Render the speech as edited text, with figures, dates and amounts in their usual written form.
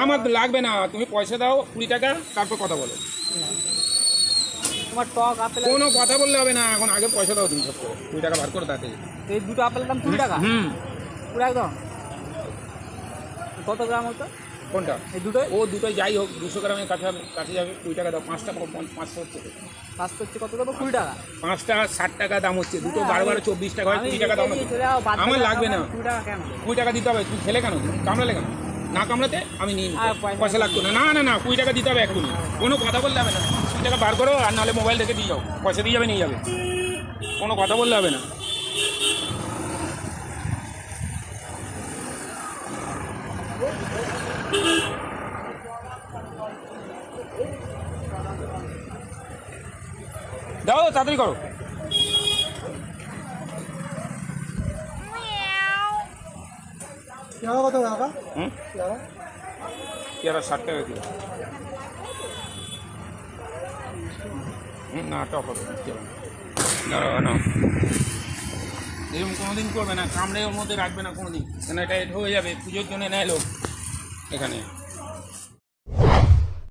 আমার লাগবে না, তুমি পয়সা দাও 20 টাকা, তারপর কথা বলো। তোমার টক আপেল কোনো কথা বললে হবে না, এখন আগে পয়সা দাও তুমি সব করে 20 টাকা বার করো তাতে। এই দুটো আপেলের দাম 20 টাকা? পুরো একদম। কত গ্রাম হতো কোনটা? এই দুটোই? ও দুটোই যাই হোক 200 গ্রামের কাছে কাছে যাবে। 20 টাকা দাও। 5টা 500 হচ্ছে। 500 হচ্ছে, কত দেবো? 20 টাকা। 5টা 60 টাকা দাম হচ্ছে, দুটো 12 24 টাকা হয়। 20 টাকা দাও না। আমার লাগবে না। 20 টাকা কেন? 20 টাকা দিতে হবে। তুমি খেলে কেন? তুমি কামড়ালে কেন? না কামড়াতে আমি নিই, পয়সা লাগতো না। না না না 20 টাকা দিতে হবে এক্ষুনি, কোনো কথা বললে হবে না। 20 টাকা বার করো, আর নাহলে মোবাইল থেকে দিয়ে যাও, পয়সা দিয়ে যাবে নিয়ে যাবে, কোনো কথা বললে হবে না। দাও তাড়াতাড়ি করো। কত টাকা? পেয়ারা 60 টাকা কিলো। না টক হবে না, না এরকম কোনোদিন করবে না, কামড়ে ওর মধ্যে রাখবে না কোনোদিন, কেন এটা হয়ে যাবে। পুজোর জন্য নেয় লোক এখানে।